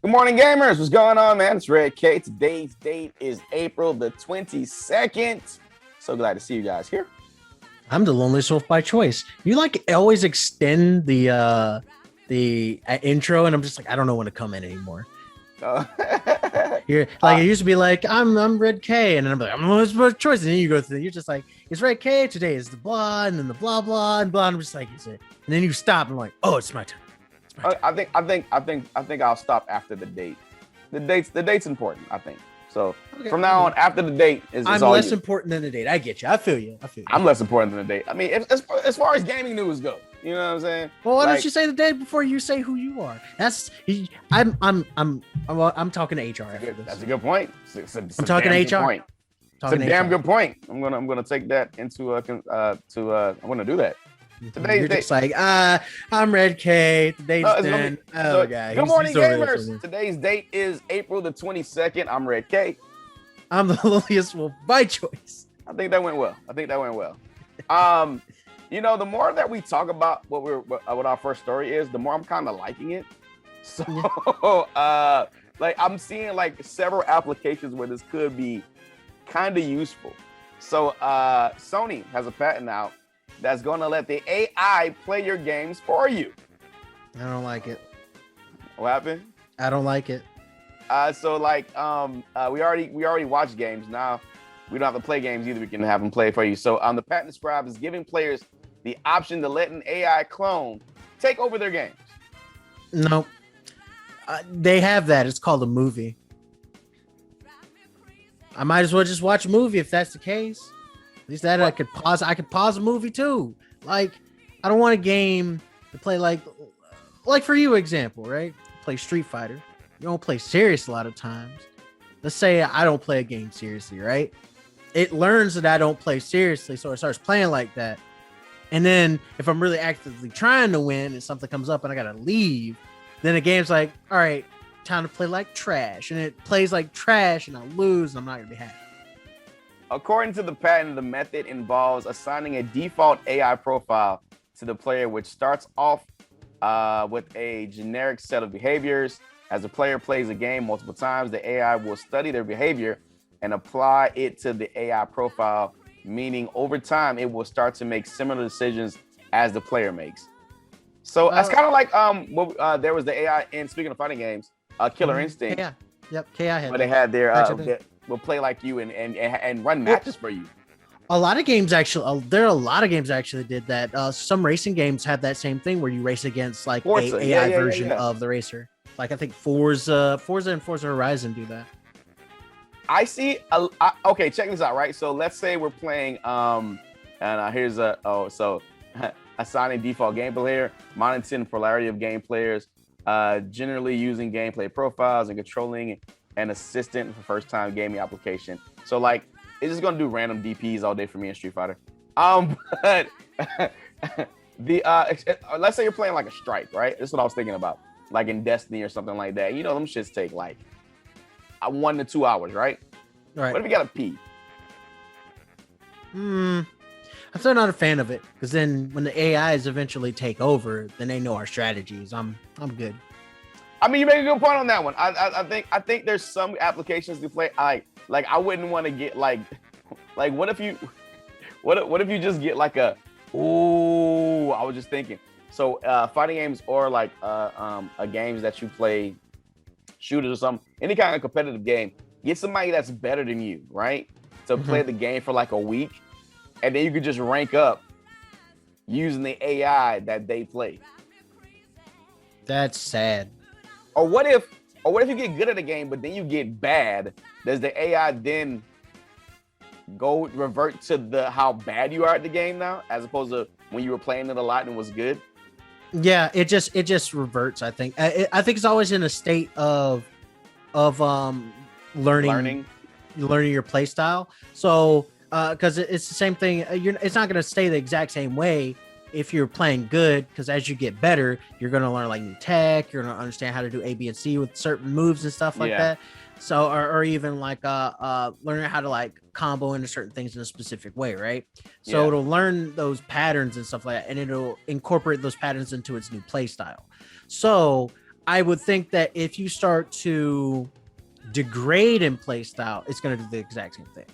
Good morning, gamers. What's going on, man? It's Red K. Today's date is April the 22nd. So glad to see you guys here. I'm the loneliest wolf by choice. You like always extend the intro, and I'm just like, I don't know when to come in anymore. You're like, it used to be like, I'm Red K, and then I'm like, I'm the loneliest wolf by choice, and then you go through. You're just like, it's Red K. Today is the blah, and then the blah blah and blah. And I'm just like, is it? And then you stop, and I'm like, oh, it's my time. I think I'll stop after the date. The date's important. I think so. Okay. From now on, after the date is I'm all less you. important than the date. I get you. I feel you. I'm less important than the date. I mean, as far as gaming news go, you know what I'm saying? Well, why don't you say the date before you say who you are? I'm talking to HR after this. That's a good point. I'm talking to HR. It's a damn good point. I'm gonna take that into I'm gonna do that. You're just like, I'm Red K. Today's then. Oh, God. Good morning, gamers. Today's date is April the 22nd. I'm Red K. I'm the loneliest wolf by choice. I think that went well. You know, the more that we talk about what our first story is, the more I'm kind of liking it. So, like I'm seeing like several applications where this could be kind of useful. So, Sony has a patent out that's going to let the AI play your games for you. I don't like it. What happened? I don't like it. So like we already watch games. Now we don't have to play games either. We can have them play for you. So the patent described is giving players the option to let an AI clone take over their games. No, they have that. It's called a movie. I might as well just watch a movie if that's the case. At least that I could pause a movie too. Like, I don't want a game to play like for you example, right? Play Street Fighter. You don't play serious a lot of times. Let's say I don't play a game seriously, right? It learns that I don't play seriously, so it starts playing like that. And then if I'm really actively trying to win and something comes up and I gotta leave, then the game's like, all right, time to play like trash. And it plays like trash and I lose and I'm not gonna be happy. According to the patent, the method involves assigning a default AI profile to the player, which starts off with a generic set of behaviors. As the player plays a game multiple times, the AI will study their behavior and apply it to the AI profile, meaning over time, it will start to make similar decisions as the player makes. So that's kind of like there was the AI in, speaking of fighting games, Killer Instinct. Yeah. Yep. KI had. Where they had their will play like you and run matches for you. A lot of games actually, there are a lot of games actually did that. Some racing games have that same thing where you race against like Forza. a AI version of the racer. Like I think Forza and Forza Horizon do that. I see. Okay, check this out. Right, so let's say we're playing. Here's assigning default gameplay here, monitoring polarity of game players, generally using gameplay profiles and controlling an assistant for first-time gaming application. So like, it's just gonna do random DPs all day for me in Street Fighter. But let's say you're playing like a strike, right? This is what I was thinking about, like in Destiny or something like that. You know, them shits take like 1 to 2 hours, right? Right. What if you gotta pee? I'm still not a fan of it because then when the AIs eventually take over, then they know our strategies. I'm good. I mean, you make a good point on that one. I think there's some applications to play. I wouldn't want to get like what if you just get like a I was just thinking. So fighting games or like games that you play, shooters or something, any kind of competitive game, get somebody that's better than you, right? To play the game for like a week, and then you could just rank up using the AI that they play. That's sad. Or what if you get good at the game, but then you get bad? Does the AI then revert to how bad you are at the game now, as opposed to when you were playing it a lot and was good? Yeah, it just reverts. I think it's always in a state of learning your play style. So because it's the same thing. It's not going to stay the exact same way if you're playing good, because as you get better, you're going to learn like new tech. You're going to understand how to do A, B, and C with certain moves and stuff like that. So, or even like learning how to like combo into certain things in a specific way, right? So it'll learn those patterns and stuff like that, and it'll incorporate those patterns into its new play style. So I would think that if you start to degrade in play style, it's going to do the exact same thing.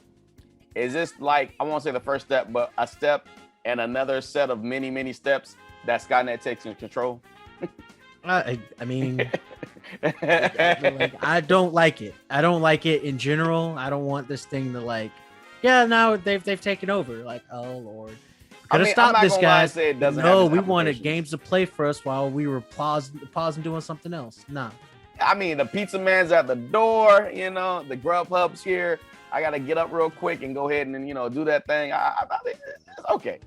Is this like, I won't say the first step, but a step and another set of many steps that Skynet takes in control? I mean, I don't like it. I don't like it in general. I don't want this thing to like, yeah, now they've taken over. Like, oh Lord, gotta stop this, guys. No, we wanted games to play for us while we were pausing doing something else. Nah. I mean, the pizza man's at the door. You know, the Grubhub's here. I gotta get up real quick and go ahead and do that thing. I it's okay.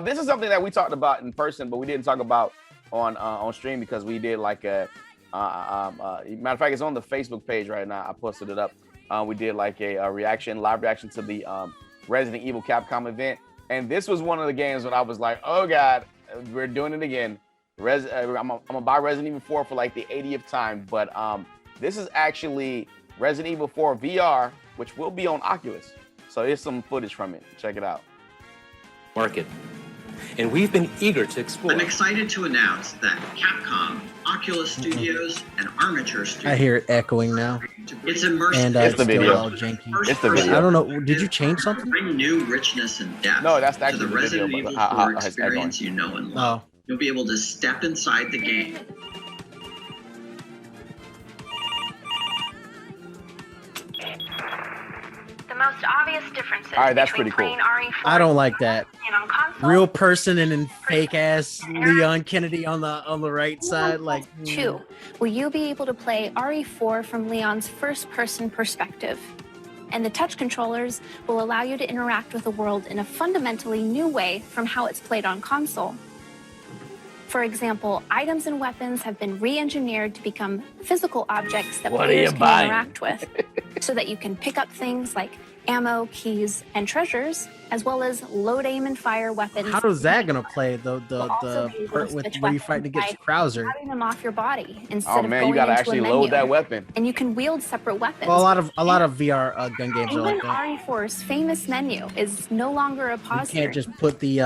This is something that we talked about in person, but we didn't talk about on stream because we did like a matter of fact, it's on the Facebook page right now. I posted it up. We did like a live reaction to the Resident Evil Capcom event, and this was one of the games when I was like, oh god, we're doing it again. I'm gonna buy Resident Evil 4 for like the 80th time, but this is actually Resident Evil 4 VR, which will be on Oculus. So here's some footage from it. Check it out. Market. And we've been eager to explore. I'm excited to announce that Capcom, Oculus Studios, and Armature Studios. I hear it echoing now. It's immersive. And it's the video. It's the video. I don't know. Did you change something? Bring new richness and depth. No, that's actually to the Resident Evil 4 experience you know and love. Oh. You'll be able to step inside the game. The most obvious differences All right, that's between pretty cool. playing RE4 I don't like that. and on console. Real person and then fake ass Leon Kennedy on the right side. Like 2. Will you be able to play RE4 from Leon's first-person perspective? And the touch controllers will allow you to interact with the world in a fundamentally new way from how it's played on console. For example, items and weapons have been re-engineered to become physical objects that players can interact with, so that you can pick up things like ammo, keys, and treasures, as well as load, aim, and fire weapons. How is that gonna play the part with where you fighting against Krauser? Having them off your body instead Oh man, of you going gotta into actually a menu. load that weapon. And you can wield separate weapons. Well, a lot of VR gun games are Even like that. RE4's famous menu is no longer a pause You can't screen. just put the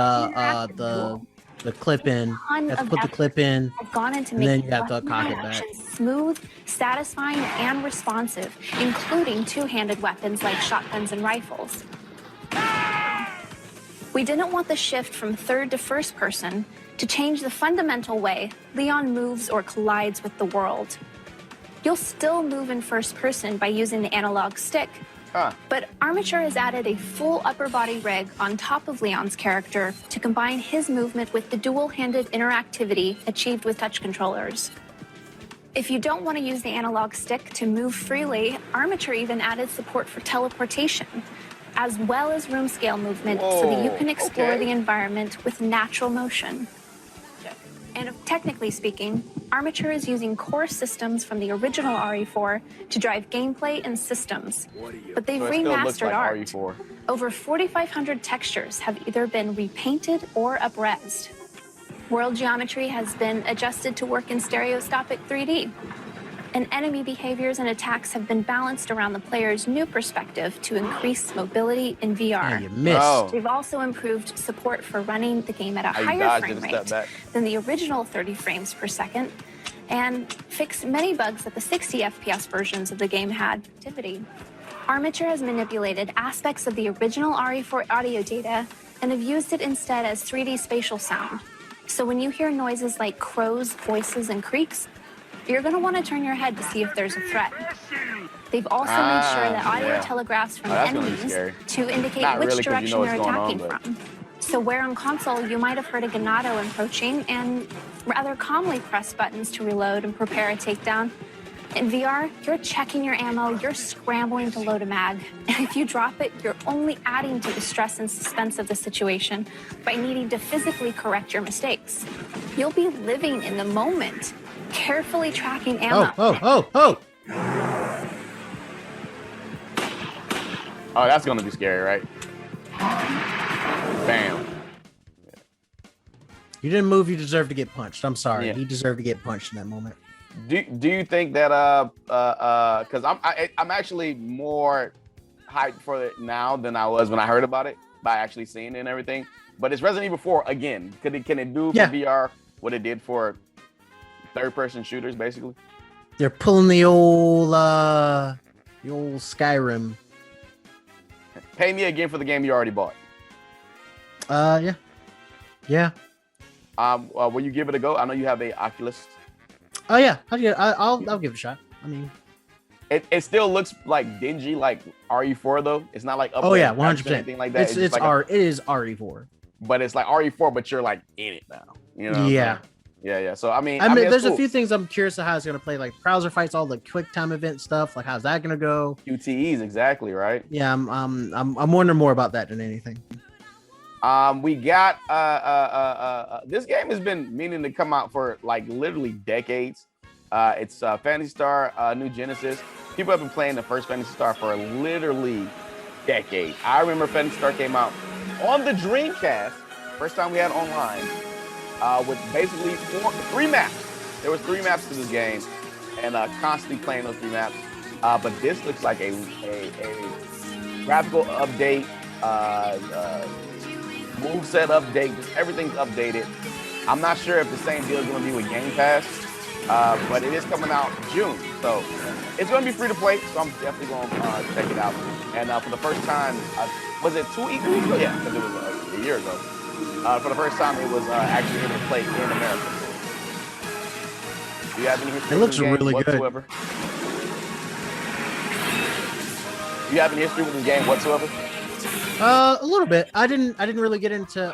clip in. You have to put the clip in. Have gone into And then making you have to weapon cock it back. action smooth, satisfying, and responsive, including two-handed weapons like shotguns and rifles. We didn't want the shift from third to first person to change the fundamental way Leon moves or collides with the world. You'll still move in first person by using the analog stick, but Armature has added a full upper body rig on top of Leon's character to combine his movement with the dual-handed interactivity achieved with touch controllers. If you don't want to use the analog stick to move freely, Armature even added support for teleportation, as well as room scale movement, so that you can explore the environment with natural motion. And technically speaking, Armature is using core systems from the original RE4 to drive gameplay and systems, but they've So it still looks remastered like art. RE4. Over 4,500 textures have either been repainted or upresed. World geometry has been adjusted to work in stereoscopic 3D. And enemy behaviors and attacks have been balanced around the player's new perspective to increase mobility in VR. Yeah, you missed. Oh. They've also improved support for running the game at a You higher dodged frame it a step rate back. than the original 30 frames per second, and fixed many bugs that the 60 FPS versions of the game had. Armature has manipulated aspects of the original RE4 audio data and have used it instead as 3D spatial sound. So when you hear noises like crows, voices, and creaks, you're going to want to turn your head to see if there's a threat. They've also made sure that audio telegraphs from that's gonna be enemies scary. to indicate Not which really, 'cause you direction know what's they're going on, attacking but- from. So where on console you might have heard a Ganado approaching and rather calmly press buttons to reload and prepare a takedown, in VR, you're checking your ammo, you're scrambling to load a mag. And if you drop it, you're only adding to the stress and suspense of the situation by needing to physically correct your mistakes. You'll be living in the moment, carefully tracking ammo. Oh! Oh, that's gonna be scary, right? Bam. You didn't move, you deserve to get punched. I'm sorry. Yeah. He deserved to get punched in that moment. Do you think that because I'm actually more hyped for it now than I was when I heard about it by actually seeing it and everything. But it's Resident Evil 4 again. Can it do for VR what it did for third-person shooters, basically. They're pulling the old Skyrim. Pay me again for the game you already bought. Yeah. Will you give it a go? I know you have a Oculus. Oh yeah, I'll give it a shot. I mean, it still looks like dingy, like RE4 though. It's not like oh yeah, 100% anything like that. It is RE4, but it's like RE4, but you're like in it now. You know? Yeah. Yeah. So I mean, there's cool. a few things I'm curious of how it's gonna play, like browser fights, all the quick time event stuff. Like, how's that gonna go? QTEs, exactly, right? Yeah, I'm wondering more about that than anything. We got this game has been meaning to come out for like literally decades. It's Phantasy Star New Genesis. People have been playing the first Phantasy Star for literally decades. I remember Phantasy Star came out on the Dreamcast, first time we had online, with basically three maps. There was 3 maps to this game, and constantly playing those 3 maps. But this looks like a graphical update, moveset update, just everything's updated. I'm not sure if the same deal is going to be with Game Pass, but it is coming out June, so it's going to be free to play. So I'm definitely going to check it out. And for the first time, was it 2 weeks ago? Yeah, because it was a year ago. For the first time, it was actually able to play in America. Do you have any history? It looks with the game really whatsoever? Good. Do you have any history with this game whatsoever? A little bit. I didn't really get into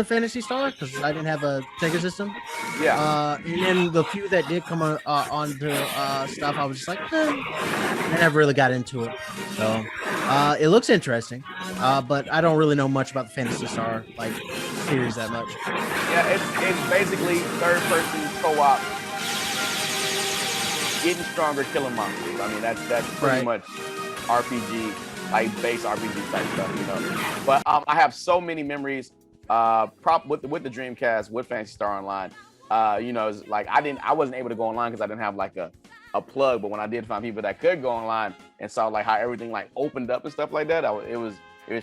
Phantasy Star because I didn't have a Sega system. Yeah. And then the few that did come onto stuff, I was just like, I never really got into it. So it looks interesting, but I don't really know much about the Phantasy Star like series that much. Yeah, it's basically third-person co-op, getting stronger, killing monsters. I mean, that's pretty much RPG, like base RPG type stuff, you know. But I have so many memories. With the Dreamcast, with Phantasy Star Online, you know, it's like I wasn't able to go online because I didn't have like a plug. But when I did find people that could go online and saw like how everything like opened up and stuff like that, it was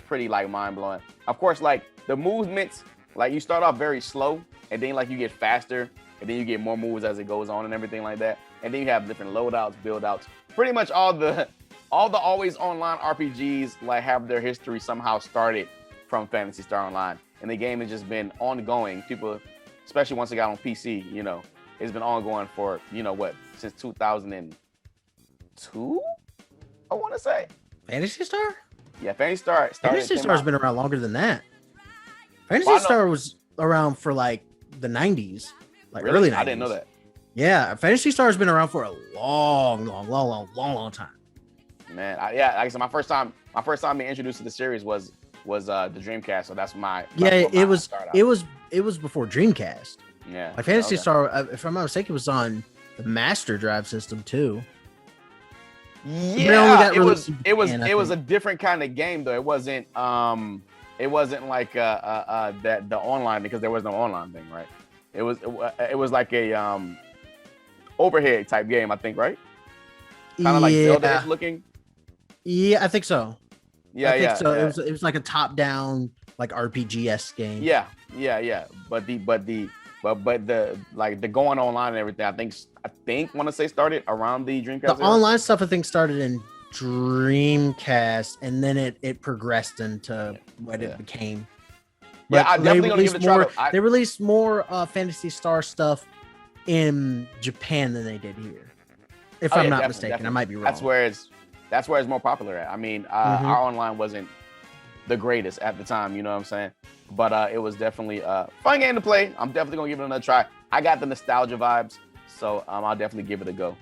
pretty like mind blowing. Of course, like the movements, like you start off very slow and then like you get faster and then you get more moves as it goes on and everything like that. And then you have different loadouts, build outs. Pretty much all the always online RPGs like have their history somehow started from Phantasy Star Online. And the game has just been ongoing. People, especially once it got on PC, you know, it's been ongoing for, you know what, since 2002, I want to say. Phantasy Star? Yeah, Phantasy Star. Phantasy Star's been around longer than that. Phantasy Star was around for like the 90s, like really? early 90s. I didn't know that. Yeah, Phantasy Star's been around for a long time. Man, like I said, my first time being introduced to the series was the Dreamcast, so that's my it was before Dreamcast. Yeah, like Phantasy Star, if I'm not mistaken, was on the Master Drive system too. Yeah, it was a different kind of game though. It wasn't like the online, because there was no online thing, right? It was like a overhead type game, I think, right? Kind of like Zelda-ish looking. Yeah, I think so. Yeah, I think so. Yeah. It was like a top-down, like RPG-esque game. Yeah. But the like the going online and everything, I think want to say started around the Dreamcast. The online stuff I think started in Dreamcast, and then it progressed into what it became. But I definitely gonna give it a try. They released more Phantasy Star stuff in Japan than they did here. If I'm not mistaken, definitely. I might be wrong. That's where it's more popular at. I mean, our online wasn't the greatest at the time, you know what I'm saying? But it was definitely a fun game to play. I'm definitely gonna give it another try. I got the nostalgia vibes, so I'll definitely give it a go.